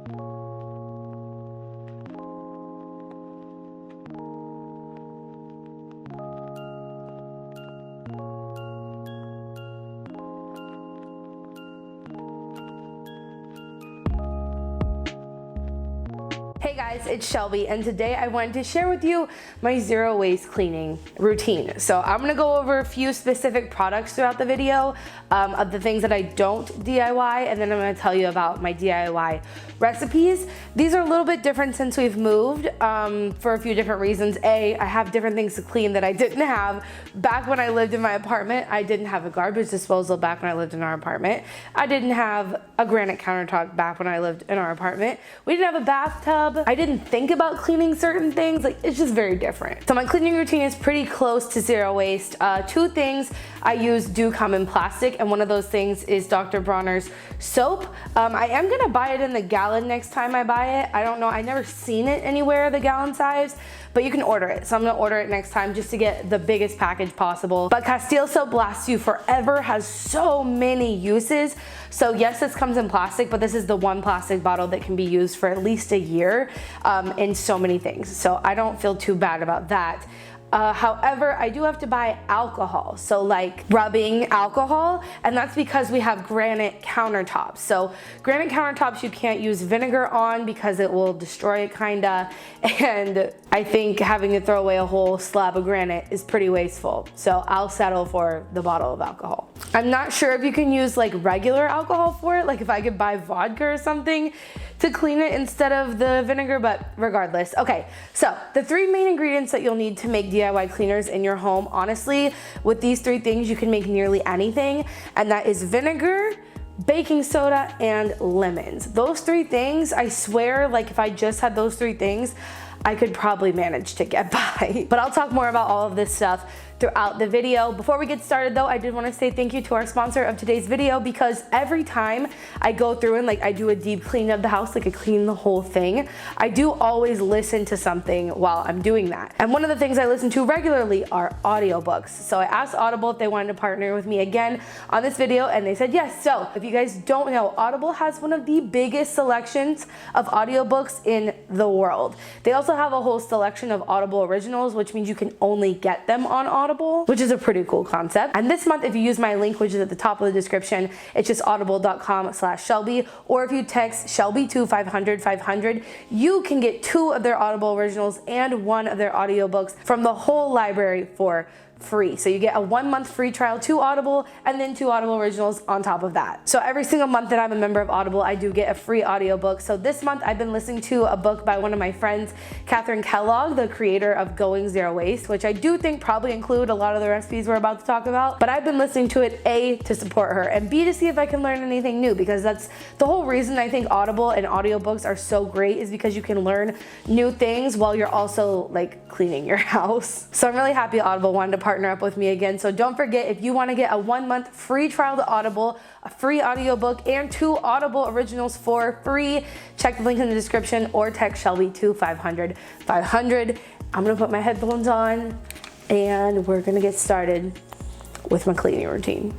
Hey guys, it's Shelby, and today I wanted to share with you my zero waste cleaning routine. So I'm gonna go over a few specific products throughout the video of the things that I don't DIY, and then I'm gonna tell you about my DIY recipes. These are a little bit different since we've moved for a few different reasons. A, I have different things to clean that I didn't have back when I lived in my apartment. I didn't have a garbage disposal back when I lived in our apartment. I didn't have a granite countertop back when I lived in our apartment. We didn't have a bathtub. I didn't think about cleaning certain things. Like, it's just very different. So my cleaning routine is pretty close to zero waste. Two things I use do come in plastic, and one of those things is Dr. Bronner's soap. I am gonna buy it in the gallon next time I buy it. I don't know, I never seen it anywhere, the gallon size, but you can order it. So I'm gonna order it next time just to get the biggest package possible. But Castile soap lasts you forever, has so many uses. So yes, this comes in plastic, but this is the one plastic bottle that can be used for at least a year in so many things. So I don't feel too bad about that. However, I do have to buy alcohol, so like rubbing alcohol, and that's because we have granite countertops. So granite countertops you can't use vinegar on because it will destroy it kinda, and I think having to throw away a whole slab of granite is pretty wasteful. So I'll settle for the bottle of alcohol. I'm not sure if you can use like regular alcohol for it, like if I could buy vodka or something to clean it instead of the vinegar, but regardless. Okay, so the three main ingredients that you'll need to make DIY cleaners in your home, honestly, with these three things you can make nearly anything, and that is vinegar, baking soda, and lemons. Those three things, I swear, like if I just had those three things, I could probably manage to get by. But I'll talk more about all of this stuff throughout the video. Before we get started though, I did want to say thank you to our sponsor of today's video, because every time I go through and like I do a deep clean of the house, like I clean the whole thing, I do always listen to something while I'm doing that. And one of the things I listen to regularly are audiobooks. So I asked Audible if they wanted to partner with me again on this video, and they said yes. So if you guys don't know, Audible has one of the biggest selections of audiobooks in the world. They also have a whole selection of Audible originals, which means you can only get them on Audible, which is a pretty cool concept. And this month, if you use my link, which is at the top of the description, it's just audible.com/Shelby, or if you text Shelby to 500 you can get 2 of their Audible originals and 1 of their audiobooks from the whole library for free. So you get a 1-month free trial to Audible, and then 2 Audible originals on top of that. So every single month that I'm a member of Audible, I do get a free audiobook. So this month I've been listening to a book by one of my friends, Catherine Kellogg, the creator of Going Zero Waste, which I do think probably include a lot of the recipes we're about to talk about. But I've been listening to it, A, to support her, and B, to see if I can learn anything new, because that's the whole reason I think Audible and audiobooks are so great, is because you can learn new things while you're also like cleaning your house. So I'm really happy Audible wanted to partner up with me again. So don't forget, if you want to get a 1-month free trial to Audible, a free audiobook, and 2 Audible originals for free, check the link in the description or text Shelby to 500. I'm gonna put my headphones on and we're gonna get started with my cleaning routine.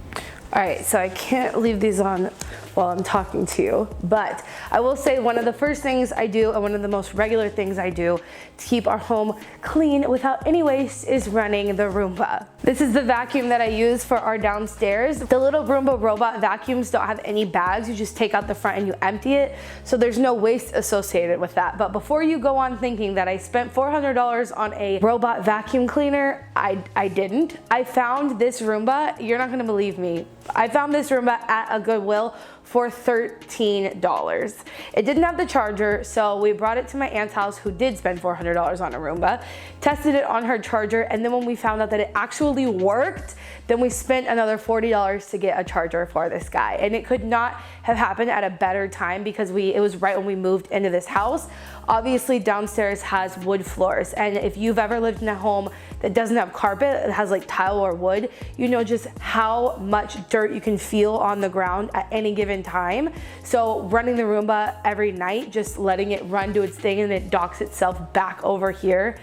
All right, so I can't leave these on while I'm talking to you, but I will say one of the first things I do, and one of the most regular things I do to keep our home clean without any waste, is running the Roomba. This is the vacuum that I use for our downstairs. The little Roomba robot vacuums don't have any bags. You just take out the front and you empty it, so there's no waste associated with that. But before you go on thinking that I spent $400 on a robot vacuum cleaner, I didn't. I found this Roomba, you're not gonna believe me, I found this Roomba at a Goodwill for $13. It didn't have the charger, so we brought it to my aunt's house, who did spend $400 on a Roomba, tested it on her charger, and then when we found out that it actually worked, then we spent another $40 to get a charger for this guy. And it could not have happened at a better time, because it was right when we moved into this house. Obviously downstairs has wood floors, and if you've ever lived in a home that doesn't have carpet, it has like tile or wood, you know just how much dirt you can feel on the ground at any given time. So running the Roomba every night, just letting it run, do its thing, and it docks itself back over here,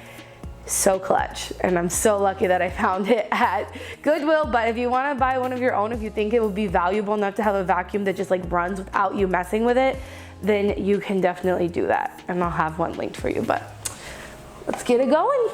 so clutch. And I'm so lucky that I found it at Goodwill. But if you want to buy one of your own, if you think it would be valuable enough to have a vacuum that just like runs without you messing with it, then you can definitely do that. And I'll have one linked for you, but let's get it going.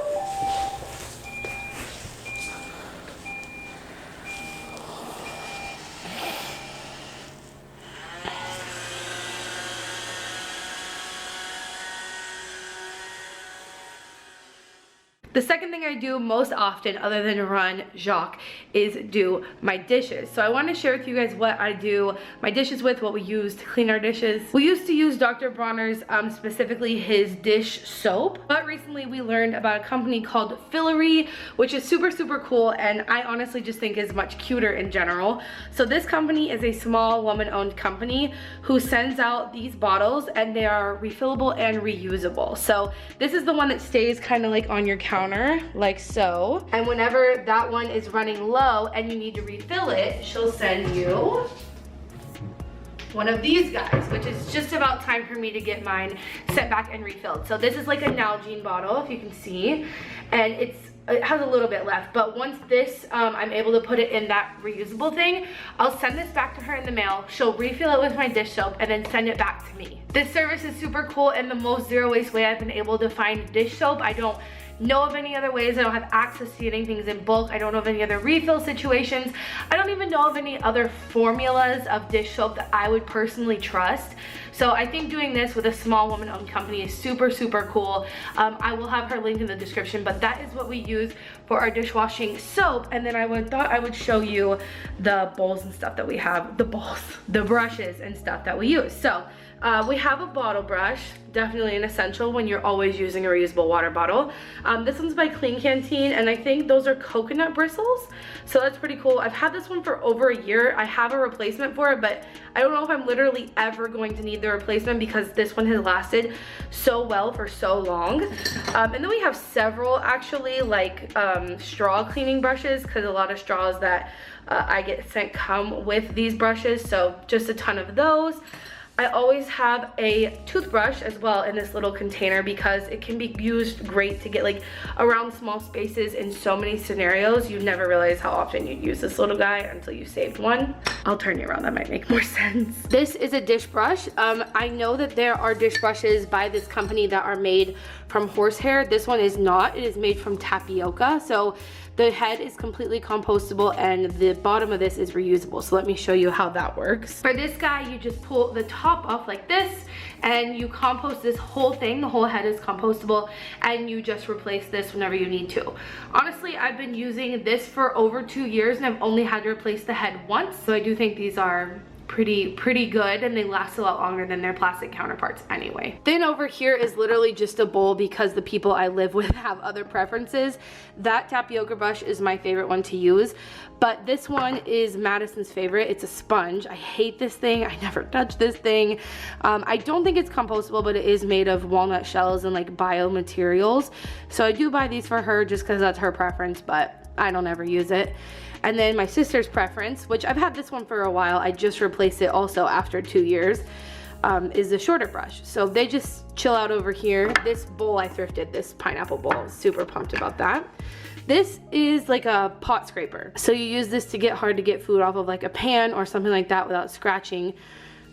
The second thing I do most often, other than run Jacques, is do my dishes. So I want to share with you guys what I do my dishes with, what we use to clean our dishes. We used to use Dr. Bronner's, specifically his dish soap, but recently we learned about a company called Fillery, which is super, super cool, and I honestly just think is much cuter in general. So this company is a small woman-owned company who sends out these bottles, and they are refillable and reusable. So this is the one that stays kind of like on your counter, like so, and whenever that one is running low and you need to refill it, she'll send you one of these guys, which is just about time for me to get mine sent back and refilled. So this is like a Nalgene bottle, if you can see, and it has a little bit left, but once this I'm able to put it in that reusable thing, I'll send this back to her in the mail. She'll refill it with my dish soap and then send it back to me. This service is super cool and the most zero waste way I've been able to find dish soap. I don't know of any other ways. I don't have access to getting things in bulk. I don't know of any other refill situations. I don't even know of any other formulas of dish soap that I would personally trust. So I think doing this with a small woman-owned company is super, super cool. I will have her linked in the description, but that is what we use for our dishwashing soap. And then I thought I would show you the bowls and stuff that we have, the brushes and stuff that we use. So we have a bottle brush, definitely an essential when you're always using a reusable water bottle. This one's by Clean Canteen, and I think those are coconut bristles, so that's pretty cool. I've had this one for over a year. I have a replacement for it, but I don't know if I'm literally ever going to need the replacement because this one has lasted so well for so long. And then we have several actually, like straw cleaning brushes, because a lot of straws that I get sent come with these brushes, so just a ton of those. I always have a toothbrush as well in this little container because it can be used great to get like around small spaces in so many scenarios. You never realize how often you'd use this little guy until you saved one. I'll turn you around, that might make more sense. This is a dish brush. I know that there are dish brushes by this company that are made from horsehair. This one is not. It is made from tapioca. So the head is completely compostable and the bottom of this is reusable. So let me show you how that works. For this guy, you just pull the top off like this and you compost this whole thing. The whole head is compostable and you just replace this whenever you need to. Honestly, I've been using this for over 2 years and I've only had to replace the head once. So I do think these are pretty good and they last a lot longer than their plastic counterparts anyway. Then over here is literally just a bowl because the people I live with have other preferences. That tapioca brush is my favorite one to use, but this one is Madison's favorite. It's a sponge. I hate this thing. I never touch this thing. I don't think it's compostable, but it is made of walnut shells and like biomaterials. So I do buy these for her just because that's her preference, but I don't ever use it. And then my sister's preference, which I've had this one for a while, I just replaced it also after 2 years, is the shorter brush. So they just chill out over here. This bowl I thrifted, this pineapple bowl, super pumped about that. This is like a pot scraper. So you use this to get hard to get food off of like a pan or something like that without scratching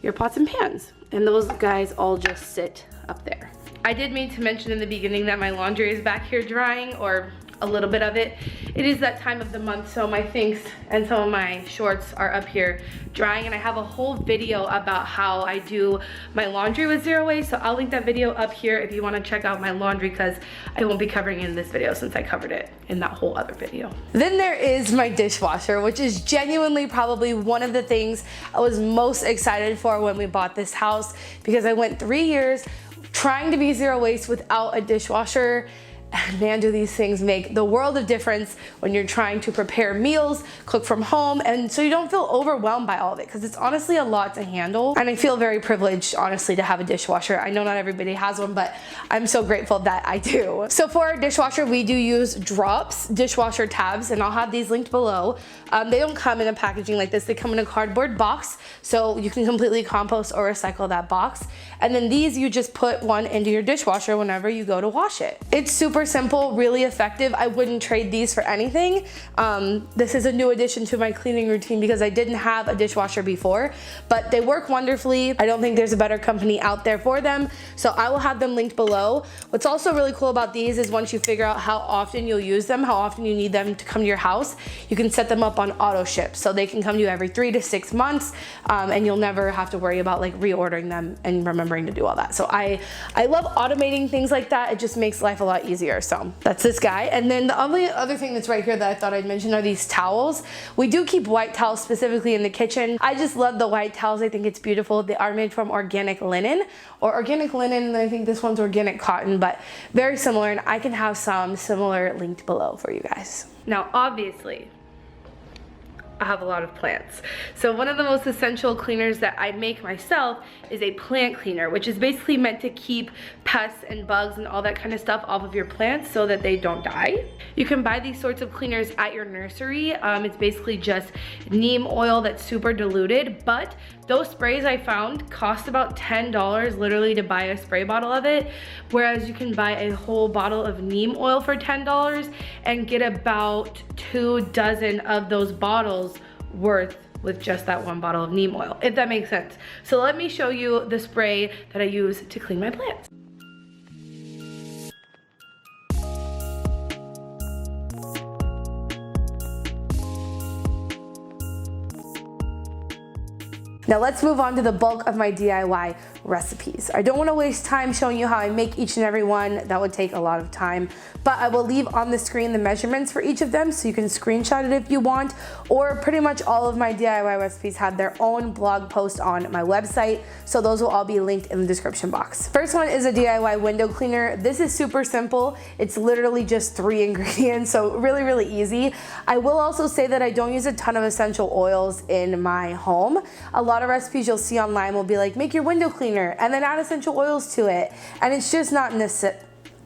your pots and pans. And those guys all just sit up there. I did mean to mention in the beginning that my laundry is back here drying, or a little bit of it. It is that time of the month, so my things and some of my shorts are up here drying, and I have a whole video about how I do my laundry with zero waste, so I'll link that video up here if you want to check out my laundry, because I won't be covering it in this video since I covered it in that whole other video. Then there is my dishwasher, which is genuinely probably one of the things I was most excited for when we bought this house, because I went 3 years trying to be zero waste without a dishwasher. And man, do these things make the world of difference when you're trying to prepare meals, cook from home, and so you don't feel overwhelmed by all of it, because it's honestly a lot to handle. And I feel very privileged, honestly, to have a dishwasher. I know not everybody has one, but I'm so grateful that I do. So for our dishwasher, we do use Drops dishwasher tabs, and I'll have these linked below. They don't come in a packaging like this. They come in a cardboard box, so you can completely compost or recycle that box. And then these, you just put one into your dishwasher whenever you go to wash it. It's super Super simple, really effective. I wouldn't trade these for anything. This is a new addition to my cleaning routine because I didn't have a dishwasher before, but they work wonderfully. I don't think there's a better company out there for them, so I will have them linked below. What's also really cool about these is once you figure out how often you'll use them, how often you need them to come to your house, you can set them up on auto ship, so they can come to you every 3 to 6 months, and you'll never have to worry about like reordering them and remembering to do all that. So I love automating things like that. It just makes life a lot easier. So that's this guy. And then the only other thing that's right here that I thought I'd mention are these towels. We do keep white towels specifically in the kitchen. I just love the white towels. I think it's beautiful. They are made from organic linen, and I think this one's organic cotton, but very similar, and I can have some similar linked below for you guys. Now, obviously, I have a lot of plants. So one of the most essential cleaners that I make myself is a plant cleaner, which is basically meant to keep pests and bugs and all that kind of stuff off of your plants so that they don't die. You can buy these sorts of cleaners at your nursery. It's basically just neem oil that's super diluted, but those sprays I found cost about $10 literally to buy a spray bottle of it, whereas you can buy a whole bottle of neem oil for $10 and get about 2 dozen of those bottles worth with just that one bottle of neem oil, if that makes sense. So let me show you the spray that I use to clean my plants. Now let's move on to the bulk of my DIY recipes. I don't want to waste time showing you how I make each and every one. That would take a lot of time, but I will leave on the screen the measurements for each of them so you can screenshot it if you want, or pretty much all of my DIY recipes have their own blog post on my website, so those will all be linked in the description box. First one is a DIY window cleaner. This is super simple. It's literally just 3 ingredients, so really easy. I will also say that I don't use a ton of essential oils in my home. A lot of recipes you'll see online will be like, make your window cleaner and then add essential oils to it, and it's just not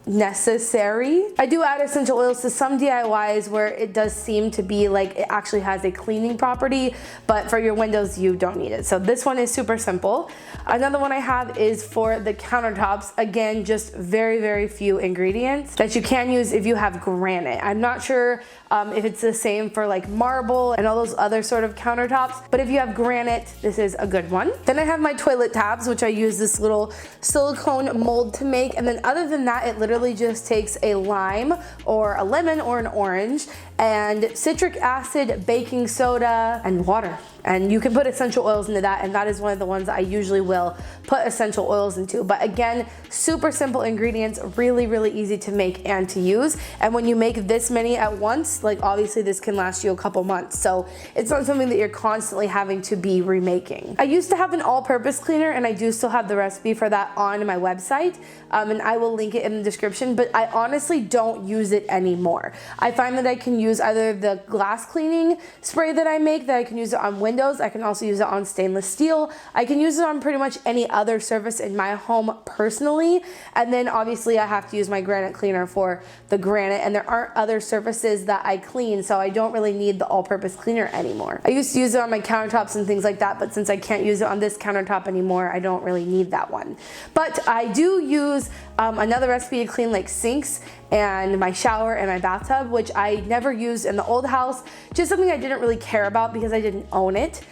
necessary. I do add essential oils to some DIYs where it does seem to be like it actually has a cleaning property, but for your windows you don't need it. So this one is super simple. Another one I have is for the countertops. Again, just very few ingredients that you can use if you have granite. I'm not sure if it's the same for like marble and all those other sort of countertops, but if you have granite, this is a good one. Then I have my toilet tabs, which I use this little silicone mold to make, and then other than that, it literally just takes a lime or a lemon or an orange and citric acid, baking soda, and water. And you can put essential oils into that, and that is one of the ones I usually will put essential oils into. But again, super simple ingredients, really easy to make and to use. And when you make this many at once, like obviously this can last you a couple months. So it's not something that you're constantly having to be remaking. I used to have an all-purpose cleaner, and I do still have the recipe for that on my website, and I will link it in the description, but I honestly don't use it anymore. I find that I can use either the glass cleaning spray that I make, that I can use it on windows. I can also use it on stainless steel. I can use it on pretty much any other surface in my home personally. And then obviously I have to use my granite cleaner for the granite, and there aren't other surfaces that I clean, so I don't really need the all-purpose cleaner anymore. I used to use it on my countertops and things like that, but since I can't use it on this countertop anymore, I don't really need that one. But I do use another recipe to clean like sinks and my shower and my bathtub, which I never used in the old house. Just something I didn't really care about because I didn't own it,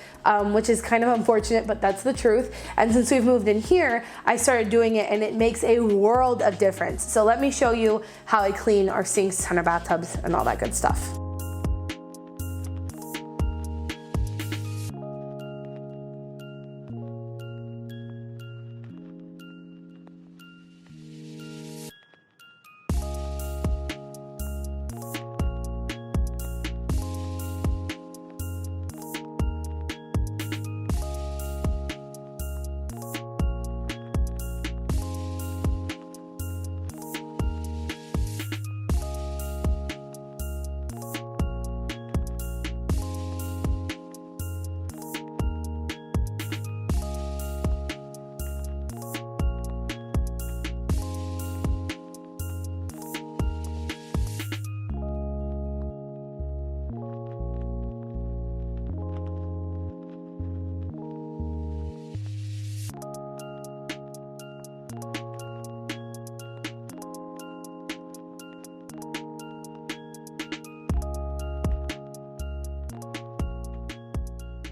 which is kind of unfortunate, but that's the truth. And since we've moved in here, I started doing it, and it makes a world of difference. So let me show you how I clean our sinks and our bathtubs and all that good stuff.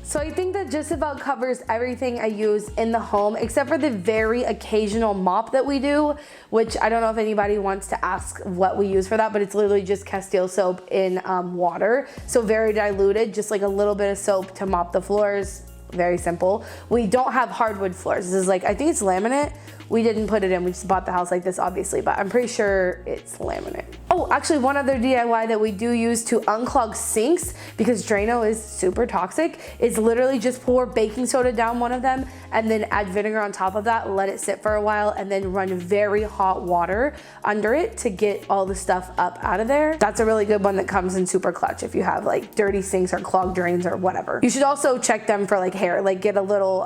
So I think that just about covers everything I use in the home, except for the very occasional mop that we do, which I don't know if anybody wants to ask what we use for that, but it's literally just Castile soap in water. So very diluted, just like a little bit of soap to mop the floors. Very simple. We don't have hardwood floors. This is like, I think it's laminate. We didn't put it in, we just bought the house like this obviously, but I'm pretty sure it's laminate. Oh, actually one other DIY that we do use to unclog sinks, because Drano is super toxic, is literally just pour baking soda down one of them and then add vinegar on top of that, let it sit for a while, and then run very hot water under it to get all the stuff up out of there. That's a really good one that comes in super clutch if you have like dirty sinks or clogged drains or whatever. You should also check them for like hair, like get a little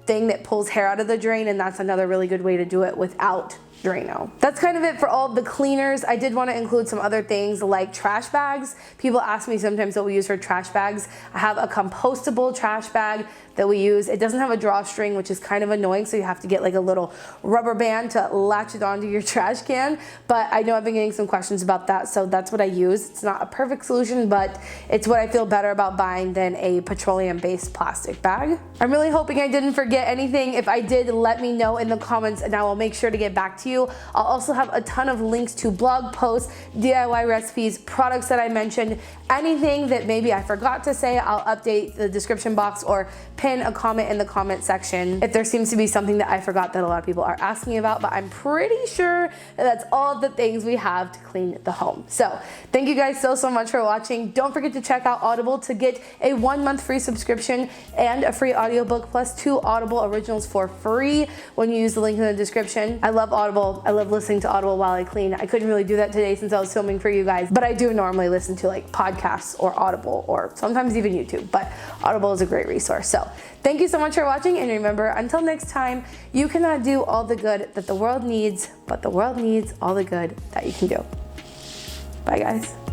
thing that pulls hair out of the drain, and that's another really good way to do it without Drano. That's kind of it for all the cleaners. I did want to include some other things like trash bags. People ask me sometimes what we use for trash bags. I have a compostable trash bag that we use. It doesn't have a drawstring, which is kind of annoying, so you have to get like a little rubber band to latch it onto your trash can. But I know I've been getting some questions about that, so that's what I use. It's not a perfect solution, but it's what I feel better about buying than a petroleum-based plastic bag. I'm really hoping I didn't forget anything. If I did, let me know in the comments and I will make sure to get back to you. I'll also have a ton of links to blog posts, DIY recipes, products that I mentioned, anything that maybe I forgot to say, I'll update the description box or pin a comment in the comment section if there seems to be something that I forgot that a lot of people are asking about, but I'm pretty sure that that's all the things we have to clean the home. So thank you guys so much for watching. Don't forget to check out Audible to get a 1-month free subscription and a free audiobook plus 2 Audible originals for free when you use the link in the description. I love Audible. I love listening to Audible while I clean. I couldn't really do that today since I was filming for you guys, but I do normally listen to like podcasts or Audible or sometimes even YouTube, but Audible is a great resource. So thank you so much for watching, and remember, until next time, you cannot do all the good that the world needs, but the world needs all the good that you can do. Bye guys.